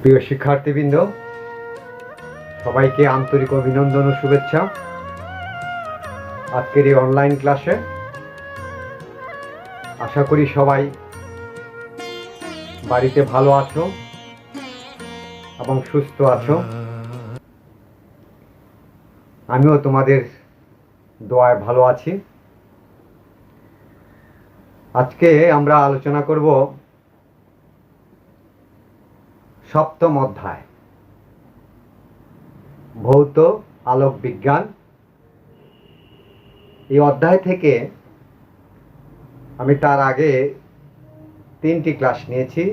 প্রিয় শিক্ষার্থীবৃন্দ, সবাইকে আন্তরিক অভিনন্দন ও শুভেচ্ছা। আজকের এই অনলাইন ক্লাসে আশা করি সবাই বাড়িতে ভালো আছো এবং সুস্থ আছো। আমিও তোমাদের দোয়ায় ভালো আছি। আজকে আমরা আলোচনা করব সপ্তম অধ্যায়, ভৌত আলোক বিজ্ঞান। এই অধ্যায় থেকে আমি তার আগে 3টি ক্লাস নিয়েছি।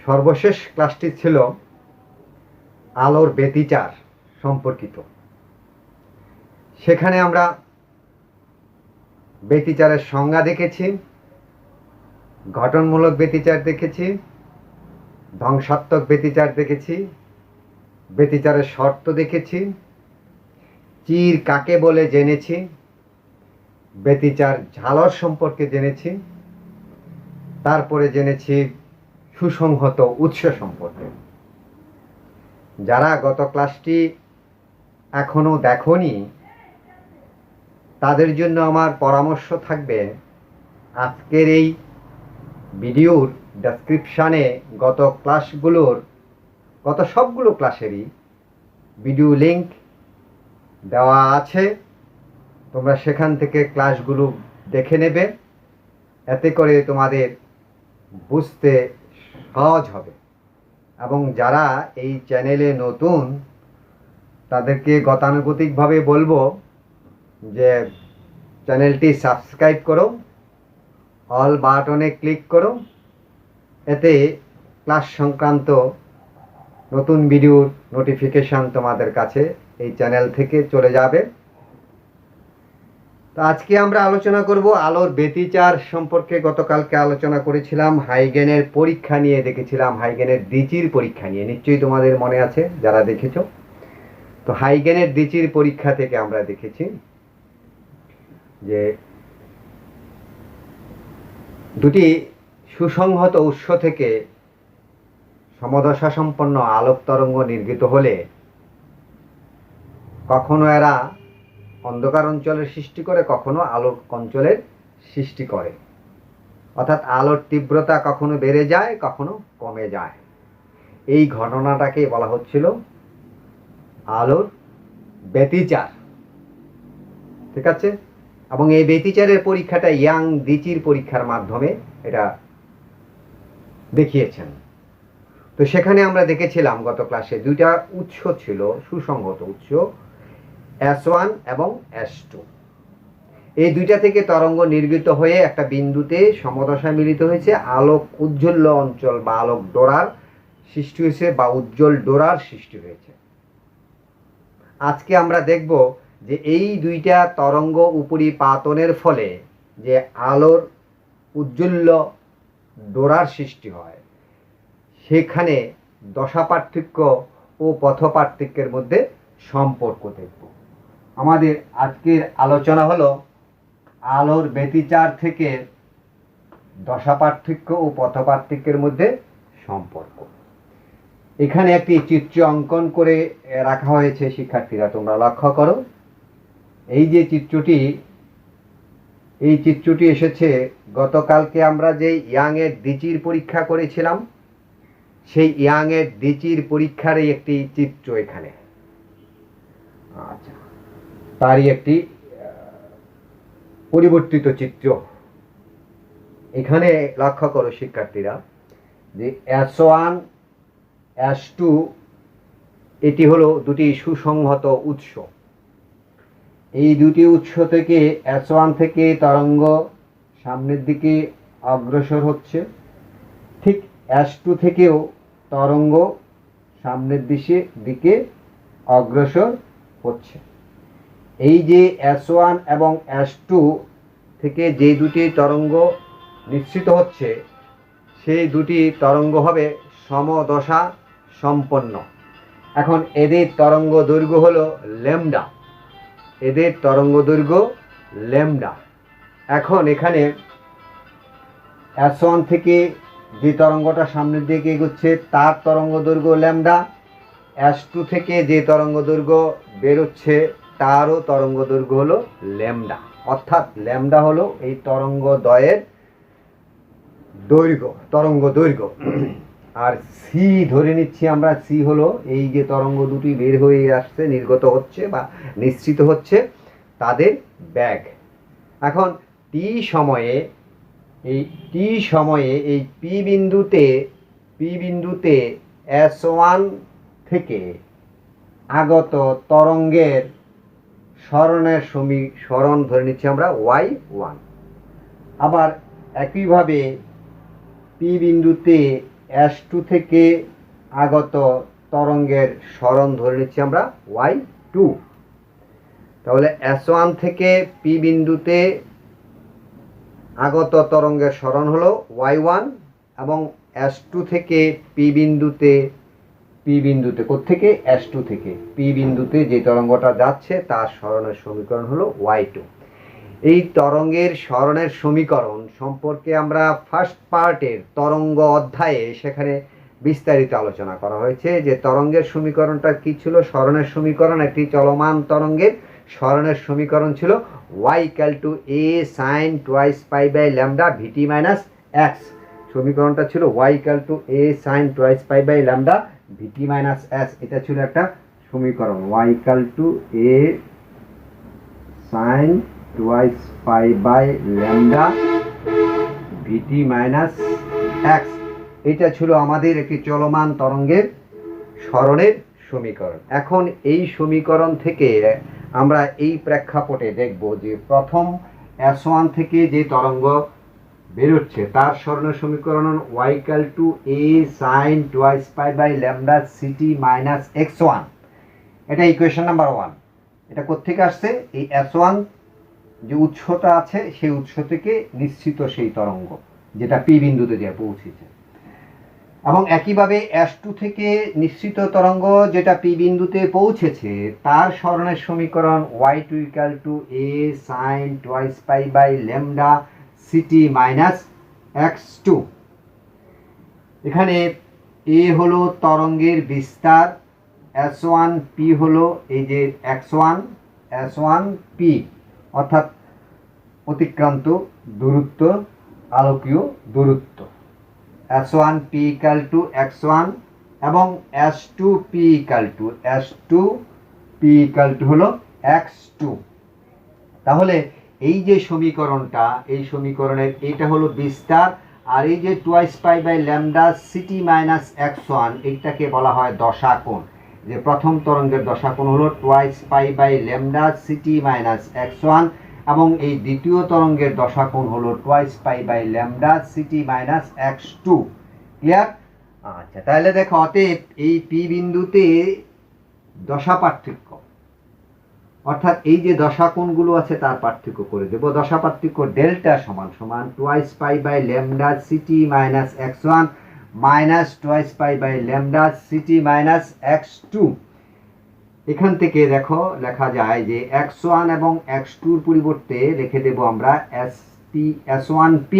সর্বশেষ ক্লাসটি ছিল আলোর ব্যতিচার সম্পর্কিত। সেখানে আমরা ব্যতিচারের সংজ্ঞা দেখেছি, গঠনমূলক ব্যতিচার দেখেছি, ধ্বংসাত্মক ব্যতিচার দেখেছি, ব্যতিচারের শর্ত দেখেছি, চির কাকে বলে জেনেছি, ব্যতিচার ঝালর সম্পর্কে জেনেছি, তারপরে জেনেছি সুসংহত উৎস সম্পর্কে। যারা গত ক্লাসটি এখনো দেখোনি তাদের জন্য আমার পরামর্শ থাকবে, আজকের এই ভিডিওর ডেসক্রিপশানে গত সবগুলো ক্লাসেরই ভিডিও লিংক দেওয়া আছে। তোমরা সেখান থেকে ক্লাসগুলো দেখে নেবে, এতে করে তোমাদের বুঝতে সহজ হবে। এবং যারা এই চ্যানেলে নতুন তাদেরকে গতানুগতিকভাবে বলবো যে চ্যানেলটি সাবস্ক্রাইব করো, অল বাটনে ক্লিক করো, এতে ক্লাস সংক্রান্ত নতুন ভিডিওর নোটিফিকেশান তোমাদের কাছে এই চ্যানেল থেকে চলে যাবে। তো আজকে আমরা আলোচনা করব আলোর ব্যতিচার সম্পর্কে। গতকালকে আলোচনা করেছিলাম হাইগেনের পরীক্ষা নিয়ে, দেখেছিলাম হাইগেনের দ্বিচির পরীক্ষা নিয়ে। নিশ্চয়ই তোমাদের মনে আছে যারা দেখেছো। তো হাইগেনের দ্বিচির পরীক্ষা থেকে আমরা দেখেছি যে দুটি সুসংহত উৎস থেকে সমদশা সম্পন্ন আলোক তরঙ্গ নির্গত হলে কখনো এরা অন্ধকার অঞ্চলের সৃষ্টি করে, কখনো আলোক অঞ্চলের সৃষ্টি করে। অর্থাৎ আলোর তীব্রতা কখনো বেড়ে যায়, কখনো কমে যায়। এই ঘটনাটাকে বলা হচ্ছিল আলোর ব্যতিচার। ঠিক আছে? এবং এই ব্যতিচারের পরীক্ষাটা ইয়াং দ্বিচির পরীক্ষার মাধ্যমে এটা দেখিয়েছেন। তো সেখানে আমরা দেখেছিলাম গত ক্লাসে দুইটা উৎস ছিল, সুসংহত উৎস, S1 এবং S2। এই দুইটা থেকে তরঙ্গ নির্গত হয়ে একটা বিন্দুতে সমদশা মিলিত হয়েছে, আলোক উজ্জ্বল অঞ্চল বা আলোক ডোরার সৃষ্টি হয়েছে বা উজ্জ্বল ডোরার সৃষ্টি হয়েছে। আজকে আমরা দেখব যে এই দুইটা তরঙ্গ উপরিপাতনের ফলে যে আলোর উজ্জ্বল ডোরার সৃষ্টি হয়, সেখানে দশা পার্থক্য ও পথ পার্থক্যের মধ্যে সম্পর্ক দেখব। আমাদের আজকের আলোচনা হলো আলোর ব্যতিচার থেকে দশা পার্থক্য ও পথ পার্থক্যের মধ্যে সম্পর্ক। এখানে একটি চিত্র অঙ্কন করে রাখা হয়েছে, শিক্ষার্থীরা তোমরা লক্ষ্য করো। এই যে চিত্রটি এসেছে গতকালকে আমরা যে ইয়াংয়ের দ্বিচির পরীক্ষা করেছিলাম, সেই ইয়াংয়ের দ্বিচির পরীক্ষারই একটি চিত্র এখানে। আচ্ছা, তারই একটি পরিবর্তিত চিত্র এখানে লক্ষ্য করো শিক্ষার্থীরা, যে S1 S2 এটি হলো দুটি সুসংহত উৎস। এই দুটি উৎস থেকে S1 থেকে তরঙ্গ সামনের দিকে অগ্রসর হচ্ছে, ঠিক S2 থেকেও তরঙ্গ সামনের দিকে অগ্রসর হচ্ছে। এই যে S1 এবং S2 থেকে যে দুটি তরঙ্গ নিঃসৃত হচ্ছে, সেই দুটি তরঙ্গ হবে সমদশা সম্পন্ন। এখন এদের তরঙ্গ দৈর্ঘ্য হলো ল্যামডা, এদের তরঙ্গ দৈর্ঘ্য ল্যামডা। এখন এখানে S1 থেকে যে তরঙ্গটা সামনের দিকে এগোচ্ছে তার তরঙ্গ দৈর্ঘ্য ল্যামডা, S2 থেকে যে তরঙ্গ দৈর্ঘ্য বেরোচ্ছে তারও তরঙ্গ দৈর্ঘ্য হলো ল্যামডা। অর্থাৎ ল্যামডা হলো এই তরঙ্গ দ্বয়ের দৈর্ঘ্য, তরঙ্গ দৈর্ঘ্য। আর সি ধরে নিচ্ছি আমরা, সি হলো এই যে তরঙ্গ দুটি বের হয়ে আসছে, নির্গত হচ্ছে বা নিঃসৃত হচ্ছে, তাদের ব্যাগ। এখন টি সময়ে এই পি বিন্দুতে S1 থেকে আগত তরঙ্গের সরণ ধরে নিচ্ছি আমরা y1। আবার একইভাবে পি বিন্দুতে S2 থেকে আগত তরঙ্গের সরণ ধরে নিচ্ছি আমরা y2। তাহলে S1 থেকে পি বিন্দুতে আগত তরঙ্গের সরণ হলো y1 এবং S2 থেকে পি বিন্দুতে কোত্থেকে S2 থেকে পি বিন্দুতে যে তরঙ্গটা যাচ্ছে তার সরণের সমীকরণ হলো y2। এই তরঙ্গের সরণের সমীকরণ সম্পর্কে আমরা ফার্স্ট পার্টের তরঙ্গ অধ্যায়ে সেখানে বিস্তারিত আলোচনা করা হয়েছে যে তরঙ্গের সমীকরণটা কি ছিল। সরণের সমীকরণ, একটি চলমান তরঙ্গের সরণের সমীকরণ ছিল y = a sin twice pi by lambda vt minus x। সমীকরণটা ছিল y = a sin twice pi by lambda vt minus x। এটা ছিল একটা সমীকরণ, y = a sin twice pi by lambda vt minus x। এটা ছিল আমাদের একটি চলমান তরঙ্গের সরণের সমীকরণ। এখন এই সমীকরণ থেকে আমরা এই প্রেক্ষাপটে দেখব যে প্রথম S1 থেকে যে তরঙ্গ বেরোচ্ছে তার সরণের সমীকরণ y = a sin twice pi by lambda ct minus x1। এটা ইকুয়েশন নাম্বার 1। এটা কোত্থেকে আসছে? এই S1 যে উৎসটা আছে সেই উৎস থেকে নিঃসৃত সেই তরঙ্গ যেটা পি বিন্দুতে যে পৌঁছেছে। এবং একইভাবে S2 থেকে নিঃসৃত তরঙ্গ যেটা পি বিন্দুতে পৌঁছেছে তার সরণের সমীকরণ y2 = a sin twice pi by lambda ct minus x2। এখানে a হলো তরঙ্গের বিস্তার, S1p হলো এই যে S1p অর্থাৎ অতিক্রান্ত দূরত্ব, আলোকীয় দূরত্ব। S1p = x1 এবং S2p হলো x2। তাহলে এই যে সমীকরণটা, এই সমীকরণের এইটা হলো বিস্তার, আর এই যে twice pi by lambda ct minus x1 এইটাকে বলা হয় দশাকোণ। যে প্রথম তরঙ্গের দশাকোণ হলো twice pi by lambda ct minus x1 এবং এই দ্বিতীয় তরঙ্গের দশাকোণ হলো twice pi by lambda ct minus x2। Clear? আচ্ছা, তাহলে দেখো অতএব এই পি বিন্দুতে দশা পার্থক্য অর্থাৎ এই যে দশাকোণগুলো আছে তার পার্থক্য করে দেব। দশা পার্থক্য ডেল্টা সমান সমান twice pi by lambda ct minus x1 minus twice pi by lambda ct minus x2। এখান থেকে দেখো লেখা যায় যে x1 এবং x2-র পরিবর্তে লিখে দেব আমরা S1p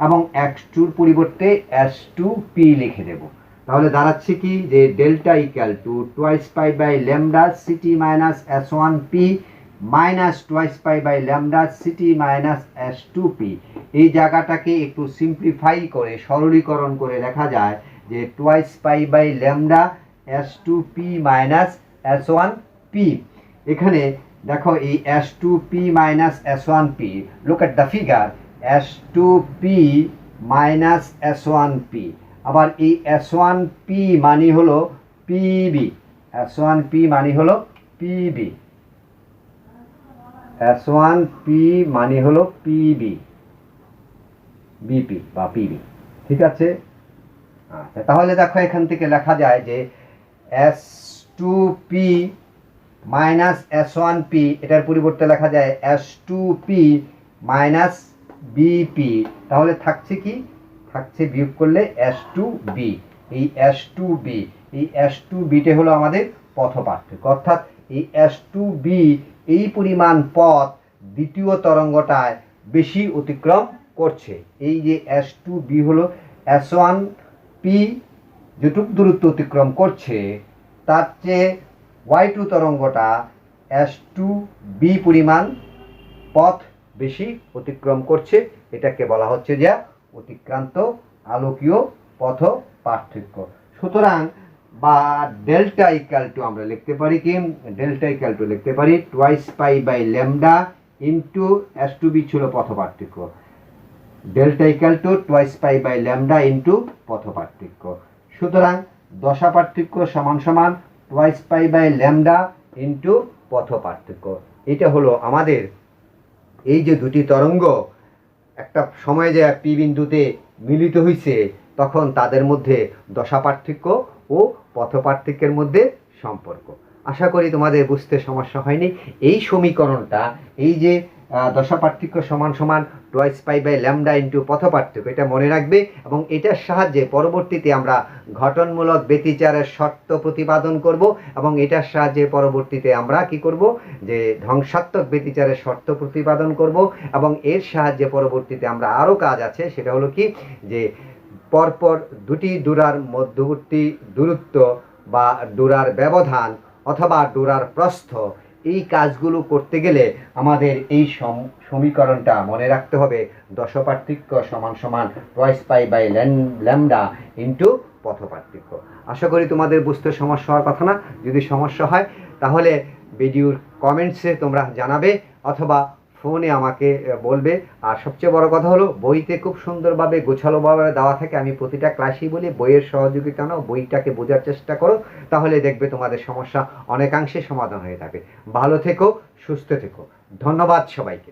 এবং x2-র পরিবর্তে S2p লিখে দেব। তাহলে দাঁড়াচ্ছে কি যে delta = twice pi by lambda ct minus S1p minus twice pi by lambda ct minus S2p। এই জায়গাটাকে একটু সিম্পলিফাই করে সরলীকরণ করে লেখা যায় যে twice pi by lambda S2p minus S1p। এখানে দেখো এই S2p minus S1p, look at the figure, S2p minus S1p। আবার এই S1p মানে হলো PB, S1p মানে হলো PB, S1p মানে হলো PB, BP বা PB। ঠিক আছে? আচ্ছা, তাহলে দেখো এখান থেকে লেখা যায় যে S2p minus S1p এটার পরিবর্তে লেখা যায় S2p minus BP। তাহলে থাকছে কি? থাকছে বিয়োগ করলে S2b। এই S2b, এই S2bটা হলো আমাদের পথ পার্থক্য। অর্থাৎ এই S2b এই পরিমাণ পথ দ্বিতীয় তরঙ্গটায় বেশি অতিক্রম করছে। এই যে S2b হলো S1 P যেটুক দূরত্ব অতিক্রম করছে তার চেয়ে Y2 তরঙ্গটা S2 B পরিমাণ পথ বেশি অতিক্রম করছে, এটাকে বলা হচ্ছে যে অতিক্রান্ত আলোকীয় পথ পার্থক্য। সুতরাং বা ডেল্টা ইকুয়াল টু আমরা লিখতে পারি কি, ডেল্টা ইকুয়াল টু লিখতে পারি twice pi by lambda into S2B ছিল পথ পার্থক্য, delta equal to twice pi by lambda into পথ পার্থক্য। সুতরাং দশা পার্থক্য সমান সমান twice pi by lambda into পথ পার্থক্য। এটা হলো আমাদের এই যে দুটি তরঙ্গ একটা সময়ে যে পি বিন্দুতে মিলিত হয়েছে তখন তাদের মধ্যে দশা পার্থক্য ও পথ পার্থক্যের মধ্যে সম্পর্ক। আশা করি তোমাদের বুঝতে সমস্যা হয়নি। এই সমীকরণটা এই যে দশা পার্থক্য সমান সমান twice pi by lambda into পথ পার্থক্য, এটা মনে রাখবে এবং এটার সাহায্যে পরবর্তীতে আমরা ঘটনমূলক ব্যতিচারের শর্ত প্রতিপাদন করব এবং এটার সাহায্যে পরবর্তীতে আমরা কি করব যে ধ্বংসাত্মক ব্যতিচারের শর্ত প্রতিপাদন করব এবং এর সাহায্যে পরবর্তীতে আমরা আরও কাজ আছে, সেটা হলো কি যে পরপর দুটি ডোরার মধ্যবর্তী দূরত্ব বা ডোরার ব্যবধান অথবা ডোরার প্রস্থ, এই কাজগুলো করতে গেলে আমাদের এই সমীকরণটা মনে রাখতে হবে দশা পার্থক্য সমান সমান twice pi by lambda into পথ পার্থক্য। আশা করি তোমাদের বুঝতে সমস্যা হওয়ার কথা না। যদি সমস্যা হয় তাহলে ভিডিওর কমেন্টসে তোমরা জানাবে অথবা ফোনে আমাকে বলবে। আর সবচেয়ে বড় কথা হলো বইতে খুব সুন্দরভাবে গোছালোভাবে দেওয়া থাকে, আমি প্রতিটা ক্লাসেই বলি বইয়ের সহযোগিতা নাও, বইটাকে বোঝার চেষ্টা করো, তাহলে দেখবে তোমাদের সমস্যা অনেকাংশে সমাধান হয়ে থাকে। ভালো থেকো, সুস্থ থেকো, ধন্যবাদ সবাইকে।